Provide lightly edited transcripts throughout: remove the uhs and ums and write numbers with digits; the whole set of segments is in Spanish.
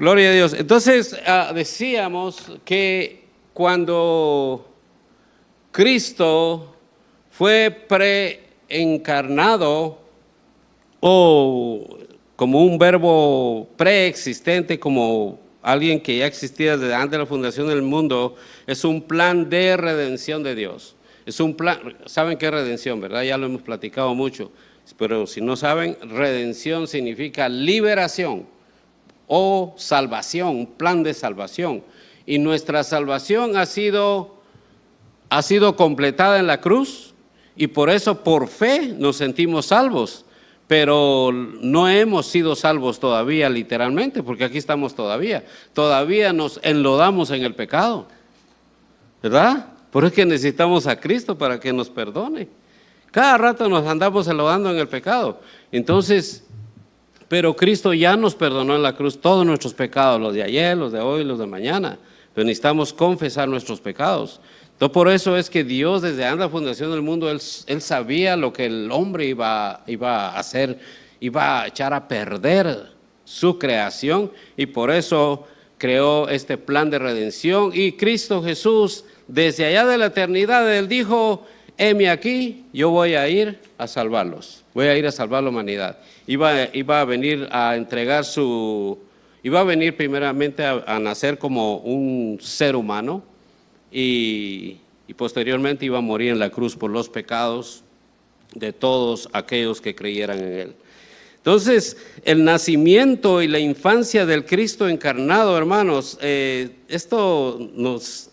Gloria a Dios. Entonces, decíamos que cuando Cristo fue preencarnado o como un verbo preexistente, como alguien que ya existía desde antes de la fundación del mundo, es un plan de redención de Dios. Es un plan, ¿saben qué es redención, verdad? Ya lo hemos platicado mucho, pero si no saben, redención significa liberación o salvación, un plan de salvación. Y nuestra salvación ha sido completada en la cruz y por eso por fe nos sentimos salvos, pero no hemos sido salvos todavía literalmente, porque aquí estamos todavía nos enlodamos en el pecado, ¿verdad? Por eso es que necesitamos a Cristo para que nos perdone. Cada rato nos andamos enlodando en el pecado. Entonces, pero Cristo ya nos perdonó en la cruz todos nuestros pecados, los de ayer, los de hoy, los de mañana. Pero necesitamos confesar nuestros pecados. Entonces, por eso es que Dios, desde antes de la fundación del mundo, Él sabía lo que el hombre iba a hacer, iba a echar a perder su creación, y por eso creó este plan de redención. Y Cristo Jesús, desde allá de la eternidad, Él dijo: heme aquí, yo voy a ir a salvarlos, voy a ir a salvar la humanidad. Iba a venir a entregar iba a venir primeramente a nacer como un ser humano y posteriormente iba a morir en la cruz por los pecados de todos aquellos que creyeran en Él. Entonces, el nacimiento y la infancia del Cristo encarnado, hermanos, esto nos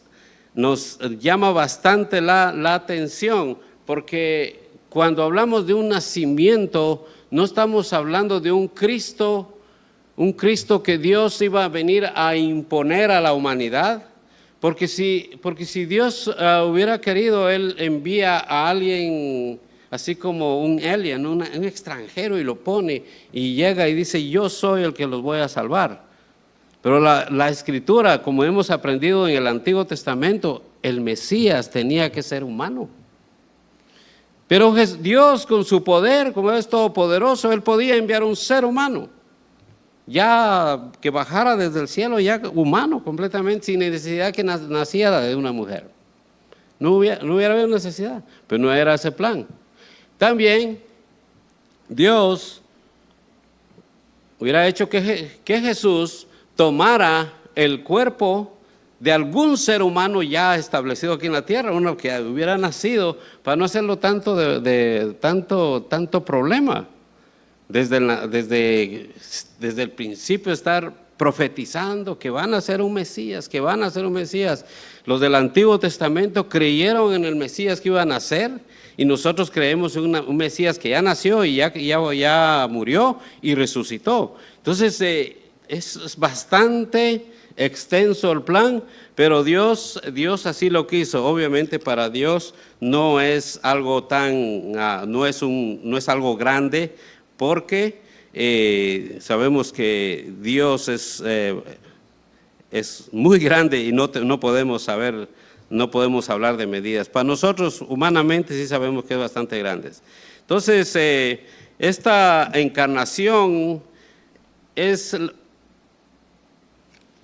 llama bastante la atención, porque cuando hablamos de un nacimiento, no estamos hablando de un Cristo que Dios iba a venir a imponer a la humanidad, porque si Dios hubiera querido, Él envía a alguien así como un alien, un extranjero, y lo pone y llega y dice: yo soy el que los voy a salvar. Pero la Escritura, como hemos aprendido en el Antiguo Testamento, el Mesías tenía que ser humano. Pero Dios, con su poder, como es todopoderoso, Él podía enviar un ser humano, ya que bajara desde el cielo, ya humano completamente, sin necesidad que naciera de una mujer. No hubiera habido necesidad, pero no era ese plan. También Dios hubiera hecho que Jesús tomara el cuerpo de algún ser humano ya establecido aquí en la tierra, uno que hubiera nacido, para no hacerlo tanto tanto problema. Desde el principio estar profetizando que van a ser un Mesías, que van a ser un Mesías. Los del Antiguo Testamento creyeron en el Mesías que iba a nacer, y nosotros creemos en un Mesías que ya nació y ya murió y resucitó. Entonces, es bastante extenso el plan, pero Dios así lo quiso. Obviamente para Dios no es algo no es algo grande, porque sabemos que Dios es muy grande y no podemos hablar de medidas. Para nosotros humanamente sí sabemos que es bastante grande. Entonces, esta encarnación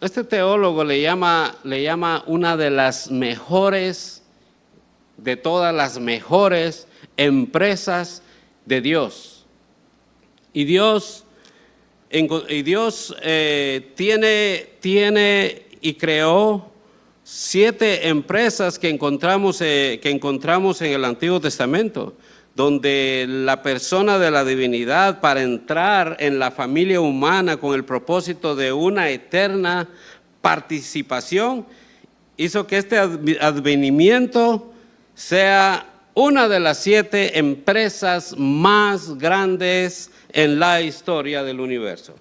este teólogo le llama una de las mejores, de todas las mejores empresas de Dios. Y Dios tiene y creó 7 empresas que encontramos en el Antiguo Testamento, donde la persona de la divinidad, para entrar en la familia humana con el propósito de una eterna participación, hizo que este advenimiento sea una de las 7 empresas más grandes en la historia del universo.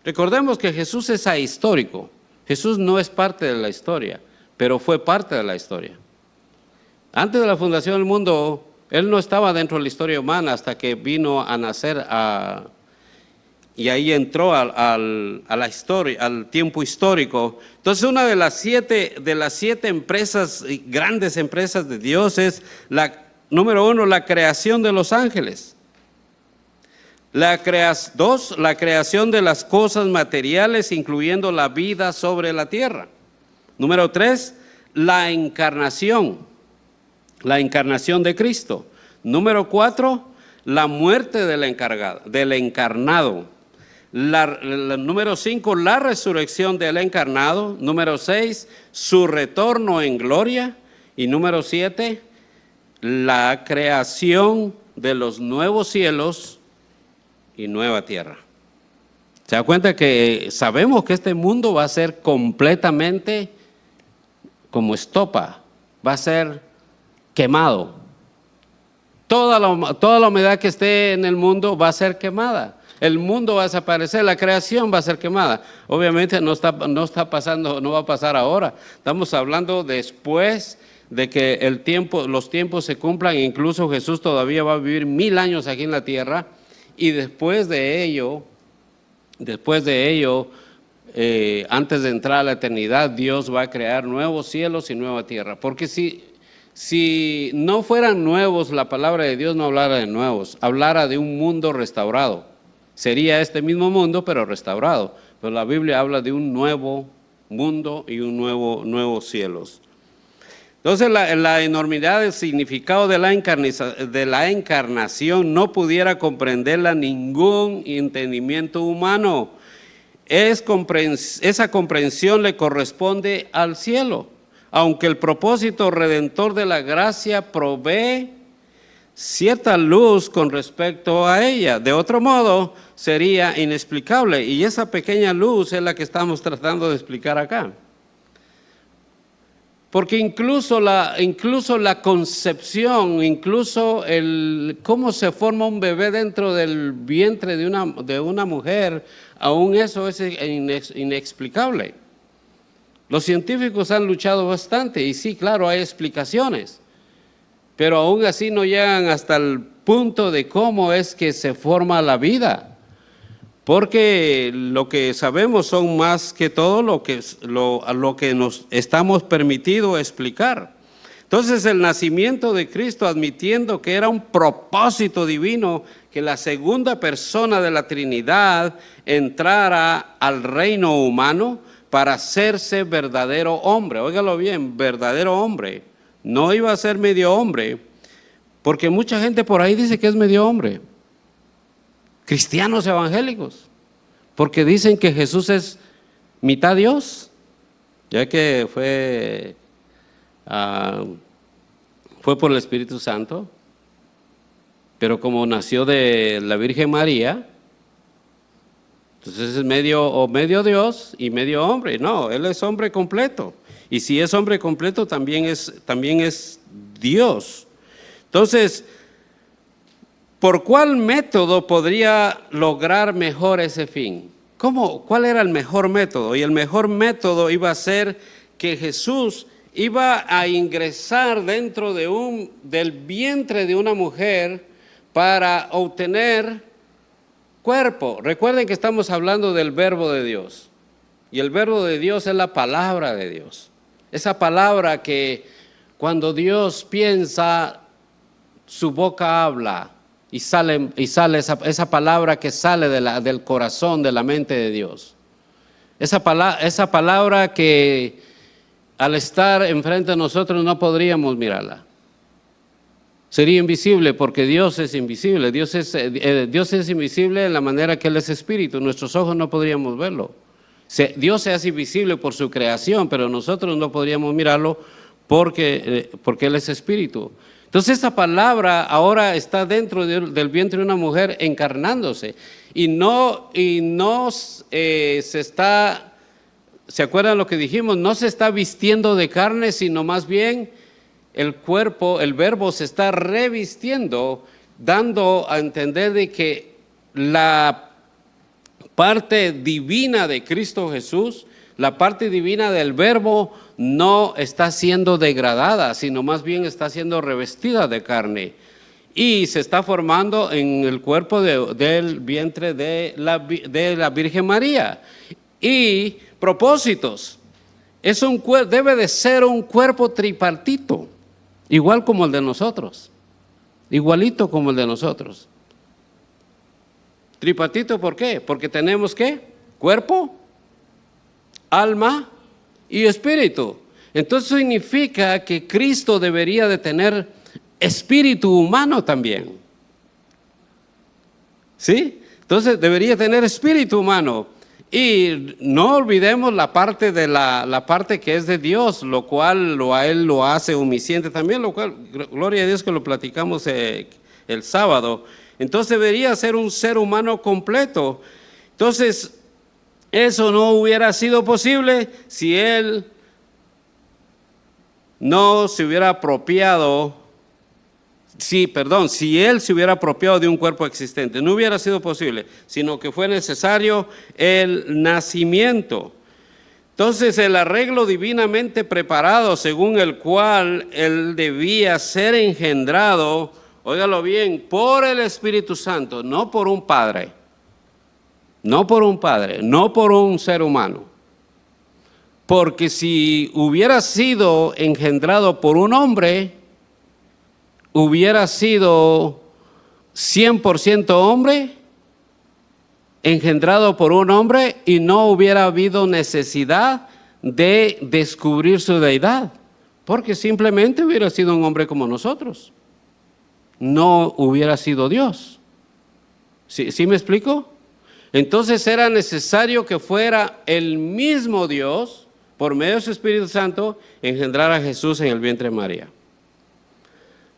Recordemos que Jesús es ahistórico. Jesús no es parte de la historia, pero fue parte de la historia. Antes de la fundación del mundo, Él no estaba dentro de la historia humana hasta que vino a nacer y ahí entró a la historia, al tiempo histórico. Entonces, una de las 7 empresas, grandes empresas de Dios, es número 1, la creación de los ángeles. Dos, la creación de las cosas materiales, incluyendo la vida sobre la tierra. Número 3, la encarnación de Cristo. Número 4, la muerte del encarnado. Número 5, la resurrección del encarnado. Número 6, su retorno en gloria. Y número 7, la creación de los nuevos cielos y nueva tierra. ¿Se da cuenta que sabemos que este mundo va a ser completamente como estopa? Va a ser quemado. Toda la humedad que esté en el mundo va a ser quemada. El mundo va a desaparecer, la creación va a ser quemada. Obviamente no está pasando, no va a pasar ahora. Estamos hablando después de que los tiempos se cumplan. Incluso Jesús todavía va a vivir 1000 años aquí en la tierra. Y después de ello, antes de entrar a la eternidad, Dios va a crear nuevos cielos y nueva tierra. Porque si no fueran nuevos, la palabra de Dios no hablara de nuevos, hablara de un mundo restaurado. Sería este mismo mundo, pero restaurado. Pero la Biblia habla de un nuevo mundo y un nuevos cielos. Entonces, la enormidad del significado de la encarnación no pudiera comprenderla ningún entendimiento humano. Esa comprensión le corresponde al cielo, aunque el propósito redentor de la gracia provee cierta luz con respecto a ella. De otro modo, sería inexplicable, y esa pequeña luz es la que estamos tratando de explicar acá. Porque incluso la concepción, incluso cómo se forma un bebé dentro del vientre de una mujer, aún eso es inexplicable. Los científicos han luchado bastante y sí, claro, hay explicaciones, pero aún así no llegan hasta el punto de cómo es que se forma la vida. Porque lo que sabemos son más que todo lo que nos estamos permitido explicar. Entonces, el nacimiento de Cristo, admitiendo que era un propósito divino que la segunda persona de la Trinidad entrara al reino humano para hacerse verdadero hombre. Óigalo bien, verdadero hombre. No iba a ser medio hombre, porque mucha gente por ahí dice que es medio hombre. Cristianos evangélicos, porque dicen que Jesús es mitad Dios, ya que fue por el Espíritu Santo, pero como nació de la Virgen María, entonces es medio Dios y medio hombre. No, Él es hombre completo, y si es hombre completo también es Dios. Entonces, ¿por cuál método podría lograr mejor ese fin? ¿Cuál era el mejor método? Y el mejor método iba a ser que Jesús iba a ingresar dentro del vientre de una mujer para obtener cuerpo. Recuerden que estamos hablando del verbo de Dios. Y el verbo de Dios es la palabra de Dios. Esa palabra que cuando Dios piensa, su boca habla. Y sale esa palabra que sale del corazón, de la mente de Dios. Esa palabra que al estar enfrente de nosotros no podríamos mirarla. Sería invisible porque Dios es invisible. Dios es invisible en la manera que Él es espíritu. Nuestros ojos no podríamos verlo. Dios se hace invisible por su creación, pero nosotros no podríamos mirarlo porque Él es espíritu. Entonces esa palabra ahora está dentro del vientre de una mujer encarnándose y no ¿se acuerdan lo que dijimos? No se está vistiendo de carne, sino más bien el cuerpo, el verbo se está revistiendo, dando a entender de que la parte divina de Cristo Jesús, la parte divina del verbo no está siendo degradada, sino más bien está siendo revestida de carne. Y se está formando en el cuerpo del vientre de la Virgen María. Y propósitos. Debe de ser un cuerpo tripartito, igual como el de nosotros. Igualito como el de nosotros. Tripartito, ¿por qué? Porque tenemos ¿qué? Cuerpo, alma y espíritu. Entonces significa que Cristo debería de tener espíritu humano también. ¿Sí? Entonces debería tener espíritu humano. Y no olvidemos la parte de la parte que es de Dios, lo cual a Él lo hace omnisciente también, lo cual, gloria a Dios que lo platicamos el sábado. Entonces debería ser un ser humano completo. Entonces, eso no hubiera sido posible si Él no se hubiera apropiado, si Él se hubiera apropiado de un cuerpo existente. No hubiera sido posible, sino que fue necesario el nacimiento. Entonces, el arreglo divinamente preparado, según el cual Él debía ser engendrado, óigalo bien, por el Espíritu Santo, no por un padre, no por un ser humano. Porque si hubiera sido engendrado por un hombre, hubiera sido 100% hombre, engendrado por un hombre, y no hubiera habido necesidad de descubrir su deidad, porque simplemente hubiera sido un hombre como nosotros. No hubiera sido Dios. ¿Sí me explico? Entonces era necesario que fuera el mismo Dios, por medio de su Espíritu Santo, engendrar a Jesús en el vientre de María.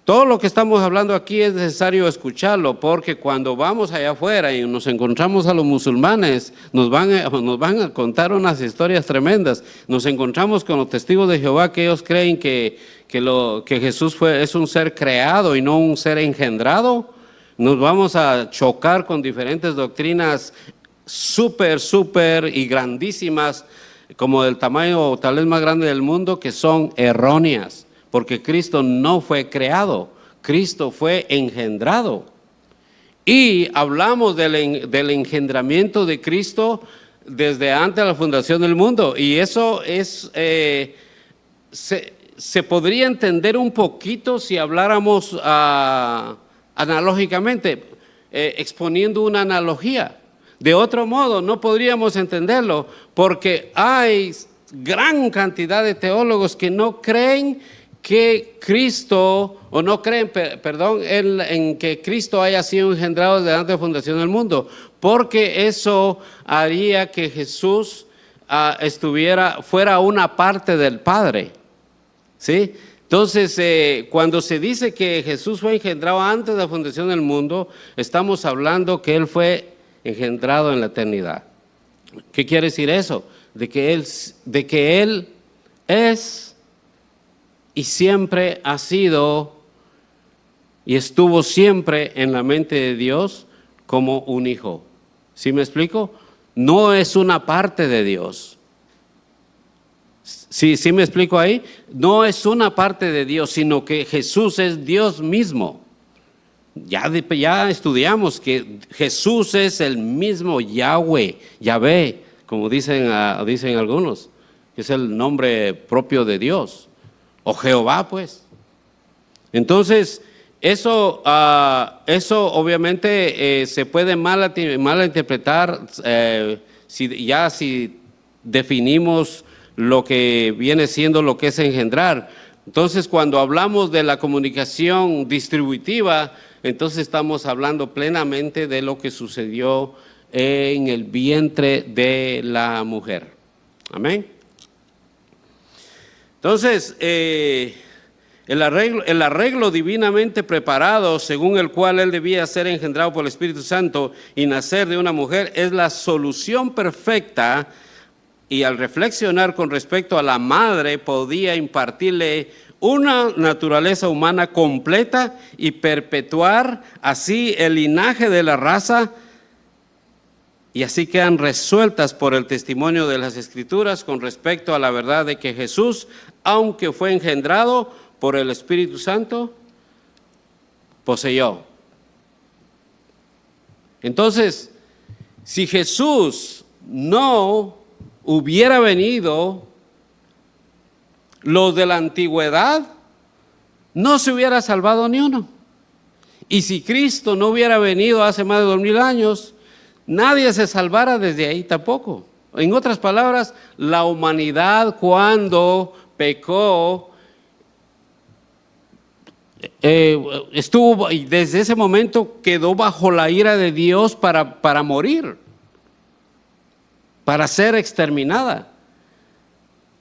Todo lo que estamos hablando aquí es necesario escucharlo, porque cuando vamos allá afuera y nos encontramos a los musulmanes, nos van a contar unas historias tremendas. Nos encontramos con los testigos de Jehová, que ellos creen que Jesús es un ser creado y no un ser engendrado. Nos vamos a chocar con diferentes doctrinas súper y grandísimas, como del tamaño tal vez más grande del mundo, que son erróneas. Porque Cristo no fue creado, Cristo fue engendrado. Y hablamos del engendramiento de Cristo desde antes de la fundación del mundo. Y eso se podría entender un poquito si habláramos analógicamente, exponiendo una analogía. De otro modo, no podríamos entenderlo, porque hay gran cantidad de teólogos que no creen que Cristo, o no creen, en que Cristo haya sido engendrado desde antes de la fundación del mundo, porque eso haría que Jesús fuera una parte del Padre, ¿sí? Entonces, cuando se dice que Jesús fue engendrado antes de la fundación del mundo, estamos hablando que Él fue engendrado en la eternidad. ¿Qué quiere decir eso? De que Él es y siempre ha sido y estuvo siempre en la mente de Dios como un hijo. ¿Sí me explico? No es una parte de Dios. ¿Sí me explico ahí? No es una parte de Dios, sino que Jesús es Dios mismo. Ya estudiamos que Jesús es el mismo Yahvé, como dicen algunos, que es el nombre propio de Dios. O Jehová, pues. Entonces, eso obviamente se puede malinterpretar si definimos lo que viene siendo lo que es engendrar. Entonces, cuando hablamos de la comunicación distributiva, entonces estamos hablando plenamente de lo que sucedió en el vientre de la mujer. Amén. Entonces, el arreglo divinamente preparado, según el cual Él debía ser engendrado por el Espíritu Santo y nacer de una mujer, es la solución perfecta, y al reflexionar con respecto a la madre, podía impartirle una naturaleza humana completa y perpetuar así el linaje de la raza. Y así quedan resueltas por el testimonio de las Escrituras con respecto a la verdad de que Jesús, aunque fue engendrado por el Espíritu Santo, poseyó. Entonces, si Jesús no hubiera venido, los de la antigüedad no se hubiera salvado ni uno. Y si Cristo no hubiera venido hace más de 2000 años, nadie se salvara desde ahí tampoco. En otras palabras, la humanidad cuando pecó, estuvo, y desde ese momento quedó bajo la ira de Dios para morir, para ser exterminada.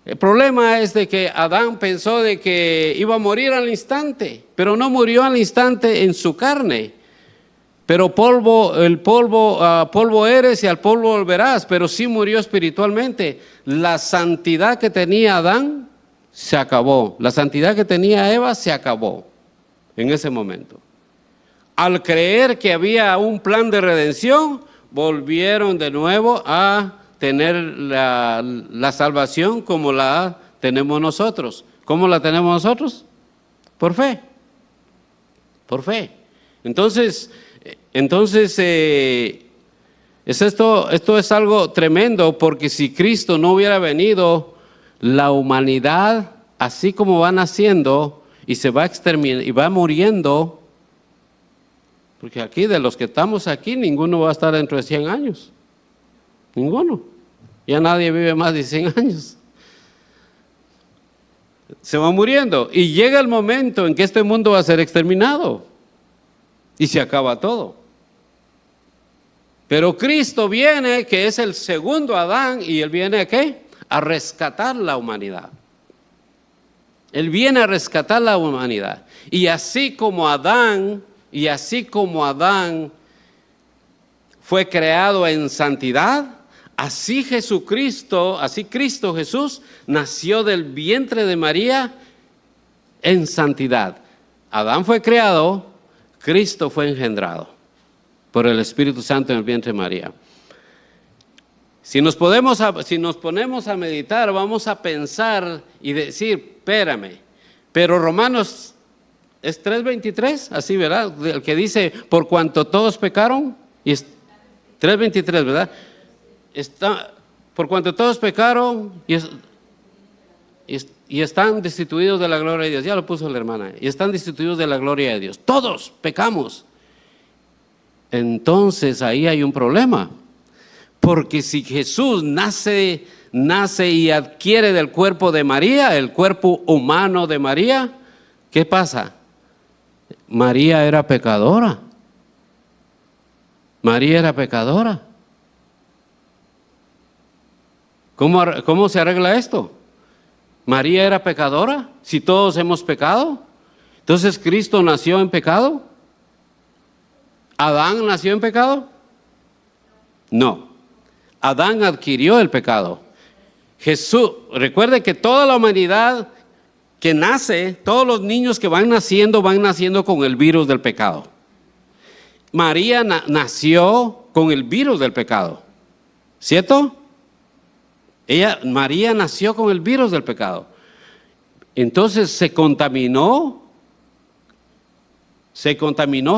El problema es de que Adán pensó de que iba a morir al instante, pero no murió al instante en su carne. Pero polvo eres y al polvo volverás, pero sí murió espiritualmente. La santidad que tenía Adán se acabó. La santidad que tenía Eva se acabó en ese momento. Al creer que había un plan de redención, volvieron de nuevo a tener la salvación como la tenemos nosotros. ¿Cómo la tenemos nosotros? Por fe. Por fe. Entonces esto es algo tremendo, porque si Cristo no hubiera venido, la humanidad, así como va naciendo y se va exterminando y va muriendo, porque aquí de los que estamos aquí, ninguno va a estar dentro de 100 años. Ninguno. Ya nadie vive más de 100 años. Se va muriendo y llega el momento en que este mundo va a ser exterminado y se acaba todo. Pero Cristo viene, que es el segundo Adán, y Él viene ¿a qué? A rescatar la humanidad. Él viene a rescatar la humanidad. Y así como Adán fue creado en santidad, así Cristo Jesús nació del vientre de María en santidad. Adán fue creado, Cristo fue engendrado por el Espíritu Santo en el vientre de María. Si nos ponemos a meditar, vamos a pensar y decir, espérame, pero Romanos es 3:23, así, ¿verdad? El que dice, por cuanto todos pecaron, y es 3:23, ¿verdad? Por cuanto todos pecaron y están destituidos de la gloria de Dios. Ya lo puso la hermana. Y están destituidos de la gloria de Dios. Todos pecamos. Entonces ahí hay un problema. Porque si Jesús nace y adquiere del cuerpo de María, el cuerpo humano de María, ¿qué pasa? María era pecadora. María era pecadora. ¿Cómo se arregla esto? María era pecadora, si todos hemos pecado. Entonces, ¿Cristo nació en pecado? ¿Adán nació en pecado? No. Adán adquirió el pecado. Jesús, recuerde que toda la humanidad que nace, todos los niños que van naciendo con el virus del pecado. María nació con el virus del pecado, ¿cierto? María nació con el virus del pecado. Entonces se contaminó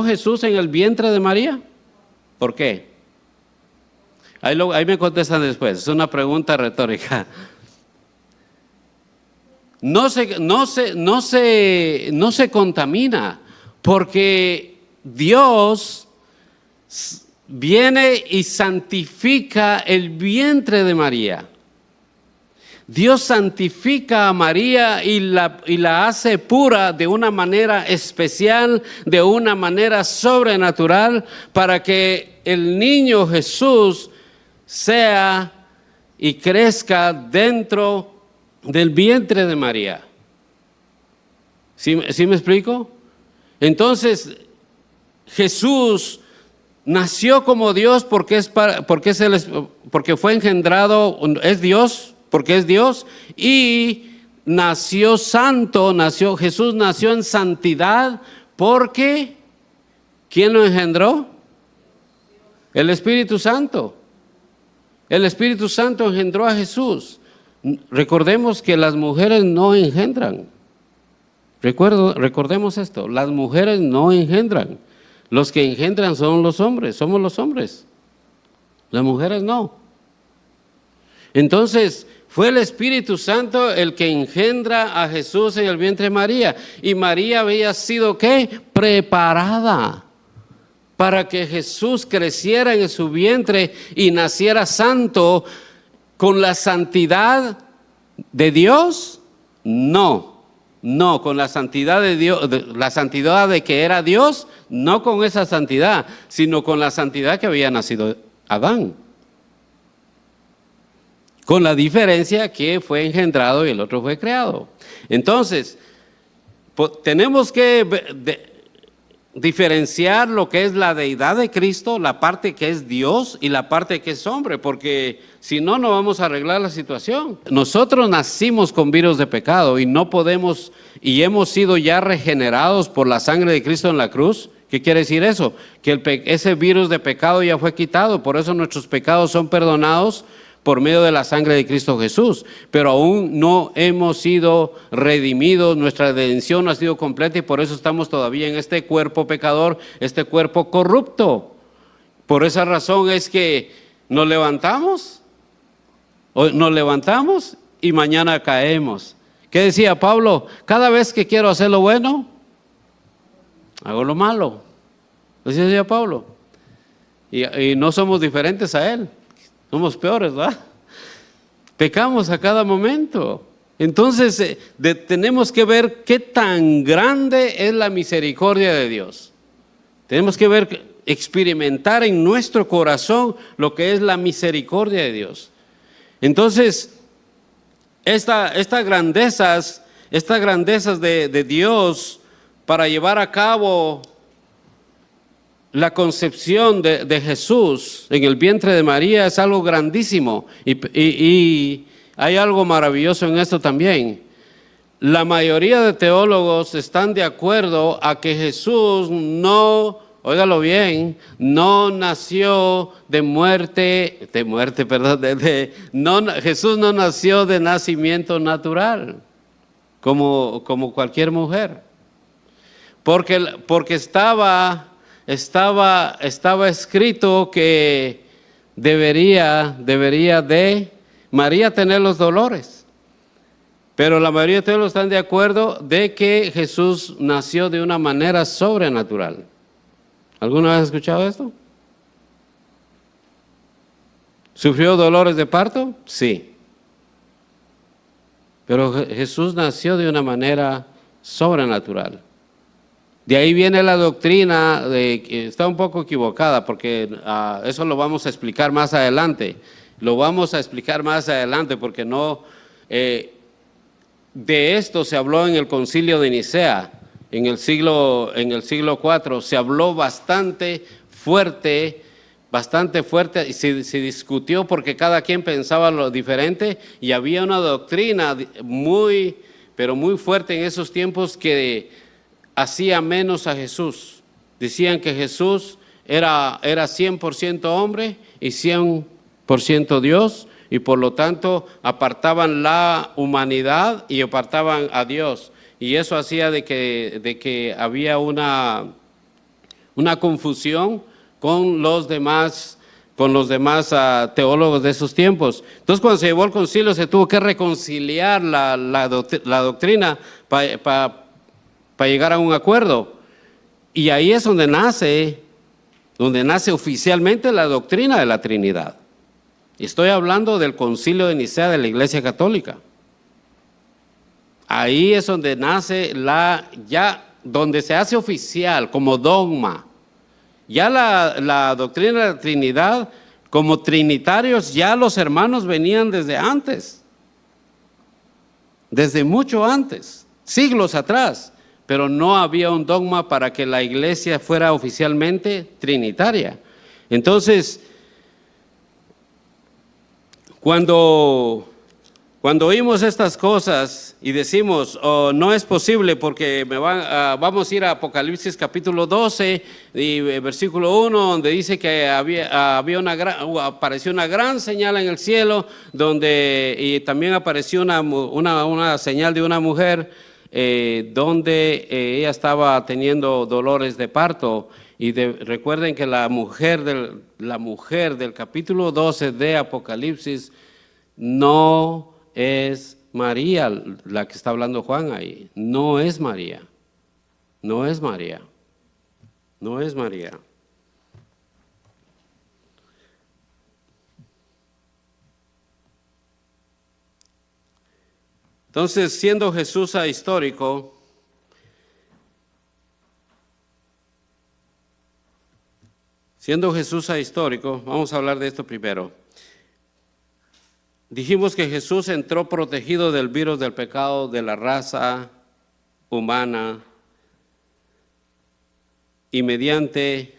Jesús en el vientre de María. ¿Por qué? Ahí me contestan después, es una pregunta retórica. No se contamina, porque Dios viene y santifica el vientre de María. Dios santifica a María y la hace pura de una manera especial, de una manera sobrenatural, para que el niño Jesús sea y crezca dentro del vientre de María. ¿Sí me explico? Entonces, Jesús nació como Dios porque fue engendrado, es Dios, porque es Dios, y nació santo, Jesús nació en santidad porque ¿quién lo engendró? El Espíritu Santo. El Espíritu Santo engendró a Jesús. Recordemos que las mujeres no engendran. Recordemos esto, las mujeres no engendran. Los que engendran son los hombres, somos los hombres. Las mujeres no. Entonces, fue el Espíritu Santo el que engendra a Jesús en el vientre de María. Y María había sido, ¿qué? Preparada para que Jesús creciera en su vientre y naciera santo con la santidad de Dios? No, no, con la santidad de Dios, la santidad de que era Dios, no con esa santidad, sino con la santidad que había nacido Adán. Con la diferencia que fue engendrado y el otro fue creado. Entonces, tenemos que diferenciar lo que es la deidad de Cristo, la parte que es Dios y la parte que es hombre, porque si no, no vamos a arreglar la situación. Nosotros nacimos con virus de pecado y no podemos, y hemos sido ya regenerados por la sangre de Cristo en la cruz. ¿Qué quiere decir eso? Que ese virus de pecado ya fue quitado, por eso nuestros pecados son perdonados por medio de la sangre de Cristo Jesús, pero aún no hemos sido redimidos, nuestra redención no ha sido completa y por eso estamos todavía en este cuerpo pecador, este cuerpo corrupto. Por esa razón es que nos levantamos y mañana caemos. ¿Qué decía Pablo? Cada vez que quiero hacer lo bueno, hago lo malo. Así decía Pablo. Y no somos diferentes a él. Somos peores, ¿verdad? Pecamos a cada momento. Entonces, tenemos que ver qué tan grande es la misericordia de Dios. Tenemos que ver, experimentar en nuestro corazón lo que es la misericordia de Dios. Entonces, estas grandezas de Dios para llevar a cabo la concepción de Jesús en el vientre de María es algo grandísimo y hay algo maravilloso en esto también. La mayoría de teólogos están de acuerdo a que Jesús no, óigalo bien, no nació Jesús no nació de nacimiento natural como cualquier mujer, porque estaba escrito que debería de María tener los dolores. Pero la mayoría de todos están de acuerdo de que Jesús nació de una manera sobrenatural. ¿Alguna vez has escuchado esto? ¿Sufrió dolores de parto? Sí. Pero Jesús nació de una manera sobrenatural. De ahí viene la doctrina, que está un poco equivocada, porque eso lo vamos a explicar más adelante. Porque no, de esto se habló en el Concilio de Nicea, en el siglo IV, se habló bastante fuerte, y se discutió porque cada quien pensaba lo diferente, y había una doctrina pero muy fuerte en esos tiempos que hacía menos a Jesús. Decían que Jesús era 100% hombre y 100% Dios, y por lo tanto apartaban la humanidad y apartaban a Dios. Y eso hacía de que había una confusión con los demás teólogos de esos tiempos. Entonces, cuando se llevó al concilio, se tuvo que reconciliar la doctrina para llegar a un acuerdo. Y ahí es donde nace oficialmente la doctrina de la Trinidad. Estoy hablando del Concilio de Nicea de la Iglesia Católica. Ahí es donde nace donde se hace oficial como dogma. Ya la doctrina de la Trinidad, como trinitarios, ya los hermanos venían desde antes, desde mucho antes, siglos atrás. Pero no había un dogma para que la iglesia fuera oficialmente trinitaria. Entonces, cuando oímos estas cosas y decimos, no es posible porque vamos a ir a Apocalipsis capítulo 12 y versículo 1, donde dice que apareció una gran señal en el cielo, y también apareció una señal de una mujer, donde ella estaba teniendo dolores de parto. Y recuerden que la mujer del capítulo 12 de Apocalipsis no es María, la que está hablando Juan ahí. No es María. Entonces, siendo Jesús ahistórico, vamos a hablar de esto primero. Dijimos que Jesús entró protegido del virus del pecado de la raza humana y mediante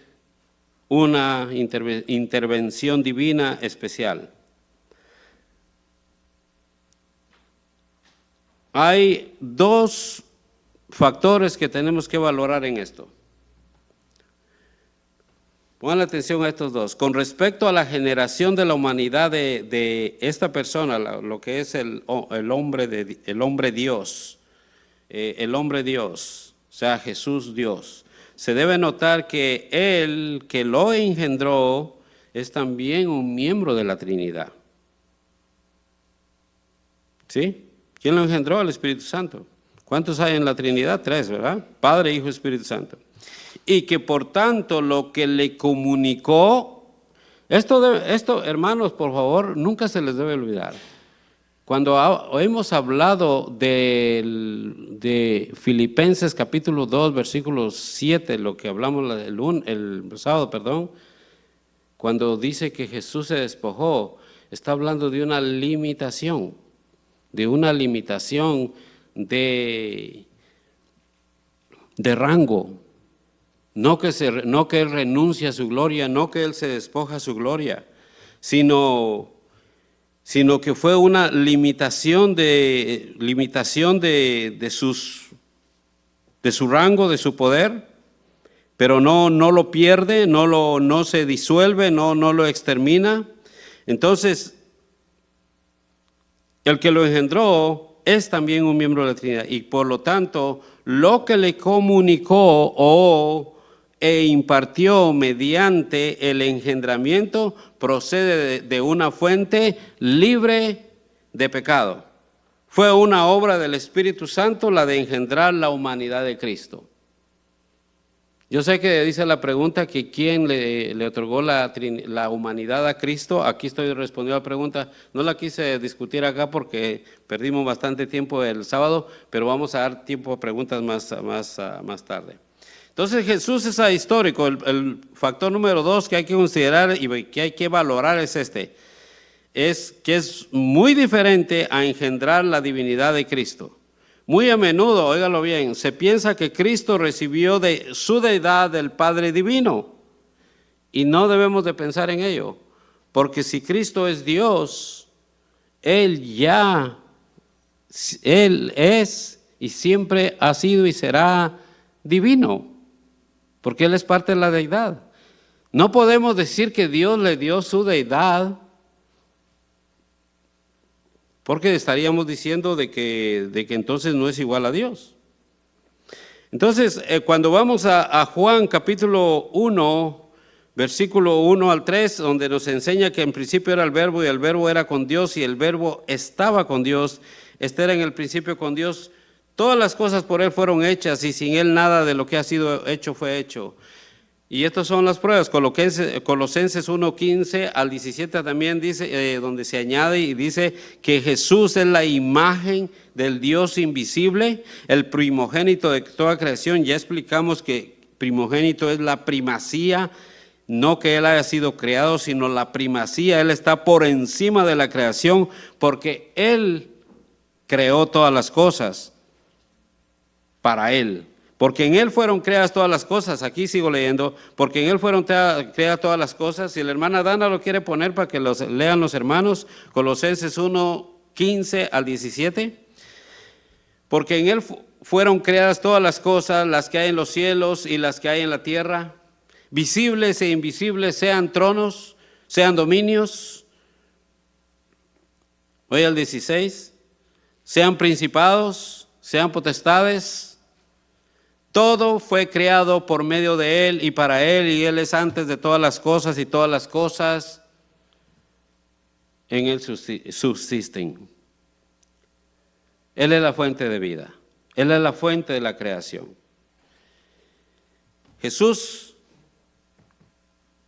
una intervención divina especial. Hay dos factores que tenemos que valorar en esto. Pongan atención a estos dos. Con respecto a la generación de la humanidad de esta persona, lo que es el hombre Dios, o sea, Jesús Dios, se debe notar que Él, que lo engendró, es también un miembro de la Trinidad. ¿Sí? ¿Quién lo engendró? El Espíritu Santo. ¿Cuántos hay en la Trinidad? 3, ¿verdad? Padre, Hijo, Espíritu Santo. Y que por tanto lo que le comunicó, esto hermanos, por favor, nunca se les debe olvidar. Cuando hemos hablado de Filipenses capítulo 2, versículo 7, lo que hablamos el sábado, cuando dice que Jesús se despojó, está hablando de una limitación, de rango. No que Él renuncia a su gloria, no que Él se despoja a su gloria, sino que fue una limitación de su rango, de su poder, pero no lo pierde, no se disuelve, no lo extermina. Entonces, el que lo engendró es también un miembro de la Trinidad y por lo tanto lo que le comunicó e impartió mediante el engendramiento procede de una fuente libre de pecado. Fue una obra del Espíritu Santo la de engendrar la humanidad de Cristo. Yo sé que dice la pregunta que quién le otorgó la humanidad a Cristo. Aquí estoy respondiendo a la pregunta. No la quise discutir acá porque perdimos bastante tiempo el sábado, pero vamos a dar tiempo a preguntas más tarde. Entonces Jesús es ahistórico. El factor número 2 que hay que considerar y que hay que valorar es es que es muy diferente a engendrar la divinidad de Cristo. Muy a menudo, óigalo bien, se piensa que Cristo recibió de su deidad del Padre Divino y no debemos de pensar en ello, porque si Cristo es Dios, Él es y siempre ha sido y será divino, porque Él es parte de la deidad. No podemos decir que Dios le dio su deidad, porque estaríamos diciendo de que entonces no es igual a Dios. Entonces, cuando vamos a Juan capítulo 1, versículo 1 al 3, donde nos enseña que en principio era el verbo y el verbo era con Dios y el verbo estaba con Dios, este era en el principio con Dios, todas las cosas por Él fueron hechas y sin Él nada de lo que ha sido hecho fue hecho. Y estas son las pruebas. Colosenses 1, 15 al 17 también dice, donde se añade y dice que Jesús es la imagen del Dios invisible, el primogénito de toda creación. Ya explicamos que primogénito es la primacía, no que Él haya sido creado, sino la primacía. Él está por encima de la creación porque Él creó todas las cosas para Él. Porque en Él fueron creadas todas las cosas. Aquí sigo leyendo. Porque en Él fueron creadas todas las cosas. Si la hermana Dana lo quiere poner para que los lean los hermanos. Colosenses 1, 15 al 17. Porque en Él fueron creadas todas las cosas, las que hay en los cielos y las que hay en la tierra, visibles e invisibles, sean tronos, sean dominios. Voy al 16. Sean principados, sean potestades. Todo fue creado por medio de Él y para Él, y Él es antes de todas las cosas y todas las cosas en Él subsisten. Él es la fuente de vida, Él es la fuente de la creación. Jesús,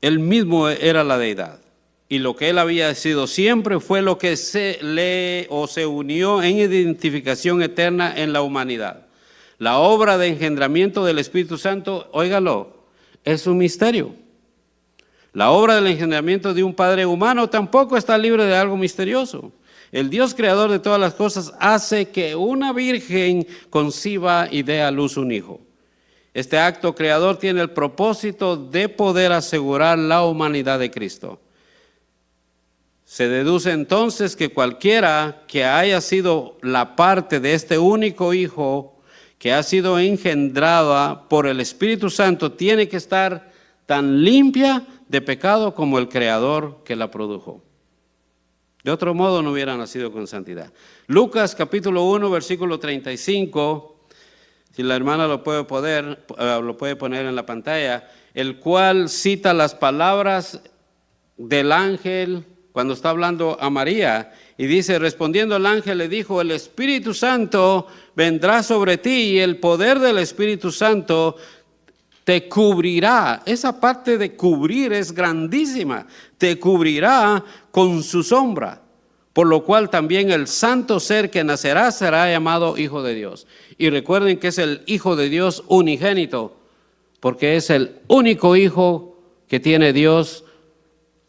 Él mismo era la deidad. y lo que él había sido siempre fue lo que se unió en identificación eterna en la humanidad. La obra de engendramiento del Espíritu Santo, óigalo, es un misterio. La obra del engendramiento de un padre humano tampoco está libre de algo misterioso. El Dios creador de todas las cosas hace que una virgen conciba y dé a luz un hijo. Este acto creador tiene el propósito de poder asegurar la humanidad de Cristo. Se deduce entonces que cualquiera que haya sido la parte de este único hijo que ha sido engendrada por el Espíritu Santo tiene que estar tan limpia de pecado como el creador que la produjo. De otro modo no hubiera nacido con santidad. Lucas capítulo 1, versículo 35, si la hermana lo puede poner en la pantalla, el cual cita las palabras del ángel cuando está hablando a María, y dice, respondiendo el ángel le dijo, el Espíritu Santo vendrá sobre ti y el poder del Espíritu Santo te cubrirá. Esa parte de cubrir es grandísima. Te cubrirá con su sombra, por lo cual también el santo ser que nacerá será llamado Hijo de Dios. Y recuerden que es el Hijo de Dios unigénito, porque es el único Hijo que tiene Dios,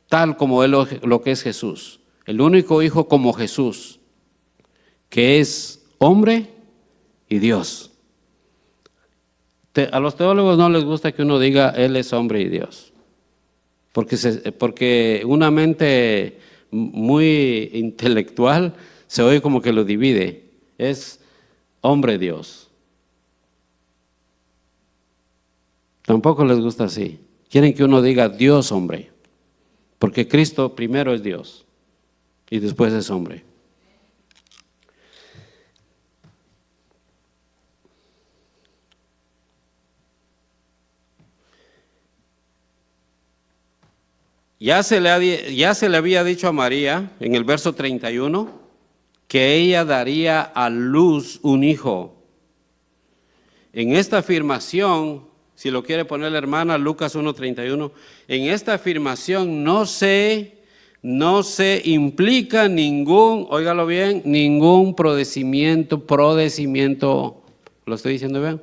tal como él lo que es Jesús. El único Hijo como Jesús, que es hombre y Dios. A los teólogos no les gusta que uno diga Él es hombre y Dios, porque una mente muy intelectual se oye como que lo divide. Es hombre Dios. Tampoco les gusta así. Quieren que uno diga Dios hombre, porque Cristo primero es Dios y después es hombre. Ya se le había dicho a María en el verso 31 que ella daría a luz un hijo. En esta afirmación, si lo quiere poner la hermana, Lucas 1:31, en esta afirmación no se implica ningún, óigalo bien, ningún procedimiento, lo estoy diciendo bien,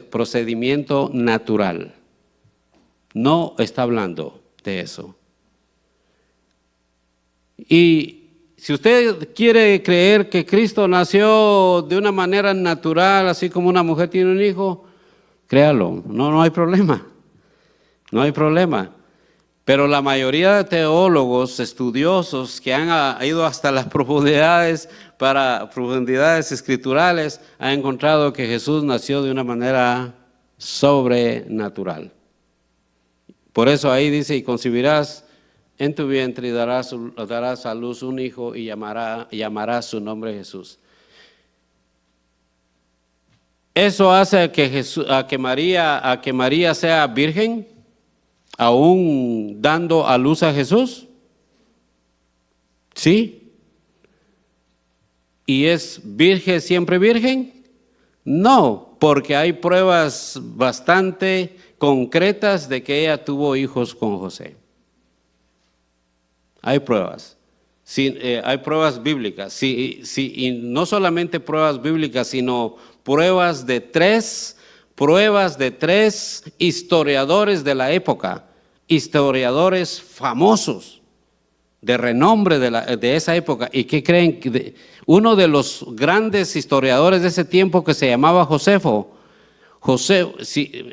procedimiento natural. No está hablando de eso. Y si usted quiere creer que Cristo nació de una manera natural, así como una mujer tiene un hijo, créalo, no hay problema, no hay problema. Pero la mayoría de teólogos estudiosos que han ido hasta las profundidades escriturales han encontrado que Jesús nació de una manera sobrenatural. Por eso ahí dice, y concebirás en tu vientre y darás a luz un hijo y llamarás su nombre Jesús. Eso hace a que María sea virgen, aún dando a luz a Jesús. ¿Sí? ¿Y es virgen siempre virgen? No, porque hay pruebas bastante concretas de que ella tuvo hijos con José. Hay pruebas. Sí, hay pruebas bíblicas. Sí, y no solamente pruebas bíblicas, sino pruebas de tres historiadores de la época, historiadores famosos, de renombre de esa época. ¿Y qué creen? Uno de los grandes historiadores de ese tiempo, que se llamaba Josefo.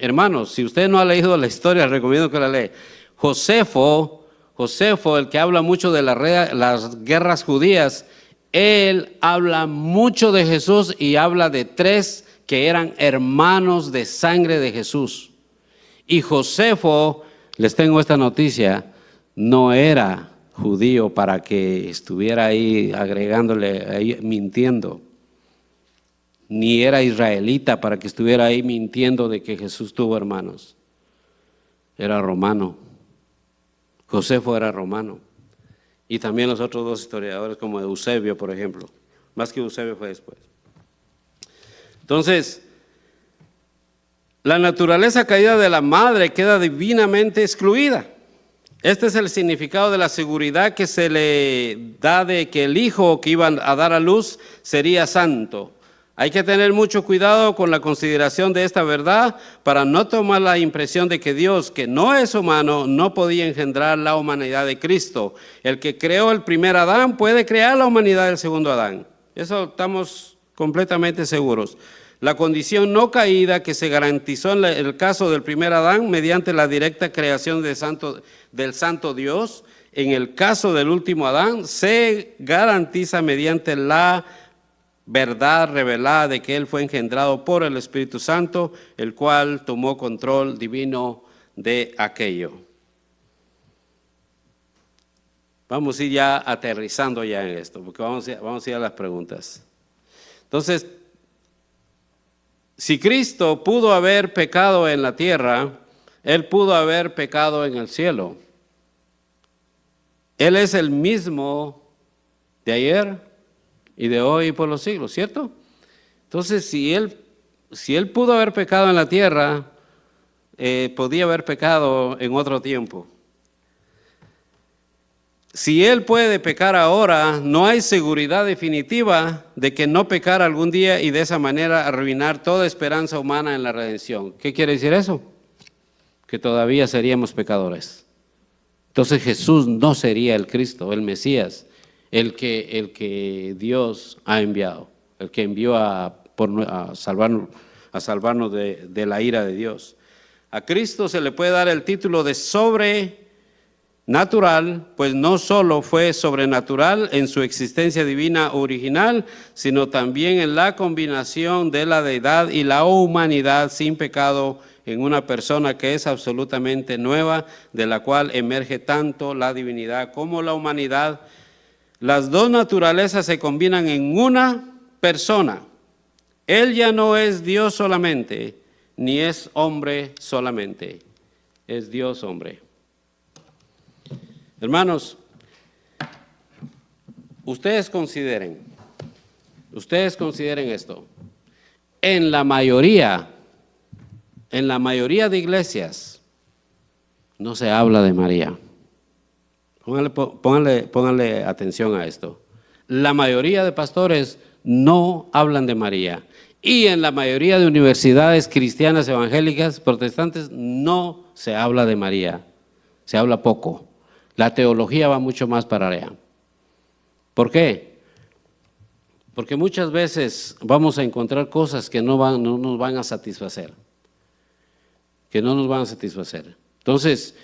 Hermanos, si usted no ha leído la historia, recomiendo que la lea. Josefo, el que habla mucho de las guerras judías, él habla mucho de Jesús y habla de tres que eran hermanos de sangre de Jesús. Y Josefo, les tengo esta noticia, no era judío para que estuviera ahí agregándole, ahí mintiendo. Ni era israelita para que estuviera ahí mintiendo de que Jesús tuvo hermanos. Era romano. Josefo era romano. Y también los otros dos historiadores, como Eusebio, por ejemplo. Más que Eusebio fue después. Entonces, la naturaleza caída de la madre queda divinamente excluida. Este es el significado de la seguridad que se le da de que el hijo que iban a dar a luz sería santo. Hay que tener mucho cuidado con la consideración de esta verdad para no tomar la impresión de que Dios, que no es humano, no podía engendrar la humanidad de Cristo. El que creó el primer Adán puede crear la humanidad del segundo Adán. Eso estamos completamente seguros. La condición no caída que se garantizó en el caso del primer Adán mediante la directa creación del santo Dios, en el caso del último Adán se garantiza mediante la verdad revelada de que él fue engendrado por el Espíritu Santo, el cual tomó control divino de aquello. Vamos a ir ya aterrizando ya en esto, porque vamos a ir a las preguntas. Entonces, si Cristo pudo haber pecado en la tierra, Él pudo haber pecado en el cielo. Él es el mismo de ayer y de hoy y por los siglos, ¿cierto? Entonces, si él pudo haber pecado en la tierra, podía haber pecado en otro tiempo. Si Él puede pecar ahora, no hay seguridad definitiva de que no pecara algún día y de esa manera arruinar toda esperanza humana en la redención. ¿Qué quiere decir eso? Que todavía seríamos pecadores. Entonces Jesús no sería el Cristo, el Mesías, el que Dios ha enviado, el que envió a salvarnos de la ira de Dios. A Cristo se le puede dar el título de sobrenatural, pues no solo fue sobrenatural en su existencia divina original, sino también en la combinación de la deidad y la humanidad sin pecado en una persona que es absolutamente nueva, de la cual emerge tanto la divinidad como la humanidad. Las dos naturalezas se combinan en una persona. Él ya no es Dios solamente, ni es hombre solamente, es Dios hombre. Hermanos, ustedes consideren esto. En la mayoría de iglesias no se habla de María. Pónganle atención a esto. La mayoría de pastores no hablan de María. Y en la mayoría de universidades cristianas, evangélicas, protestantes, no se habla de María. Se habla poco. La teología va mucho más para allá. ¿Por qué? Porque muchas veces vamos a encontrar cosas que no nos van a satisfacer. Entonces,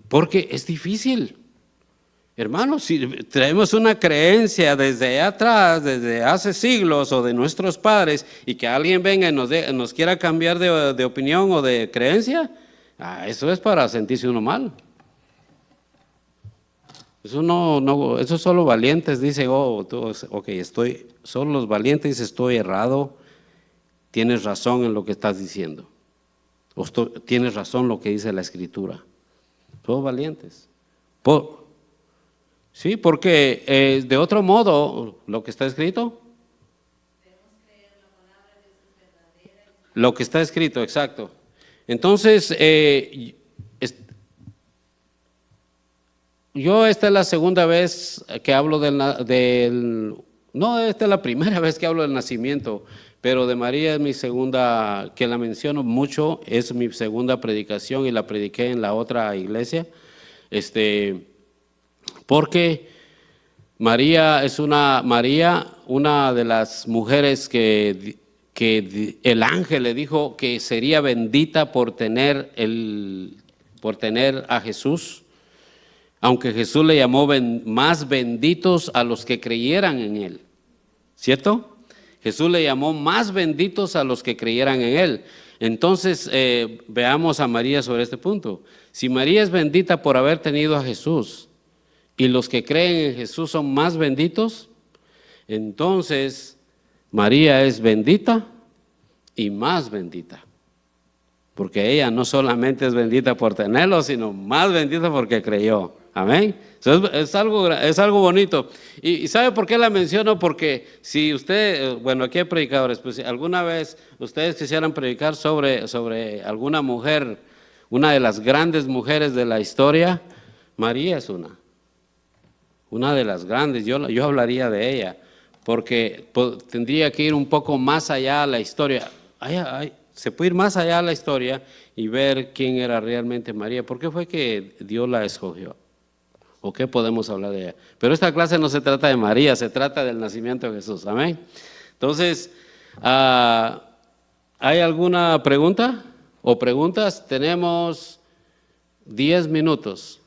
porque es difícil. Hermanos, si traemos una creencia desde atrás, desde hace siglos o de nuestros padres, y que alguien venga y nos quiera cambiar de opinión o de creencia, eso es para sentirse uno mal. Eso solo valientes dicen, solo los valientes dicen, estoy errado, tienes razón en lo que estás diciendo. Tienes razón lo que dice la Escritura. Todos valientes. Sí, porque de otro modo, lo que está escrito. Lo que está escrito, exacto. Entonces, yo esta es la segunda vez que hablo no, esta es la primera vez que hablo del nacimiento, pero de María es mi segunda, que la menciono mucho, es mi segunda predicación y la prediqué en la otra iglesia, porque María es una de las mujeres que el ángel le dijo que sería bendita por tener a Jesús. Aunque Jesús le llamó más benditos a los que creyeran en Él, ¿cierto? Jesús le llamó más benditos a los que creyeran en Él. Entonces, veamos a María sobre este punto. Si María es bendita por haber tenido a Jesús y los que creen en Jesús son más benditos, entonces María es bendita y más bendita. Porque ella no solamente es bendita por tenerlo, sino más bendita porque creyó. Amén. Es algo bonito. ¿Y sabe por qué la menciono? Porque si usted, aquí hay predicadores, pues si alguna vez ustedes quisieran predicar sobre alguna mujer, una de las grandes mujeres de la historia. María es una de las grandes, yo hablaría de ella, porque tendría que ir un poco más allá a la historia. Se puede ir más allá a la historia y ver quién era realmente María. ¿Por qué fue que Dios la escogió? ¿O qué podemos hablar de ella? Pero esta clase no se trata de María, se trata del nacimiento de Jesús. Amén. Entonces, ¿hay alguna pregunta o preguntas? Tenemos 10 minutos.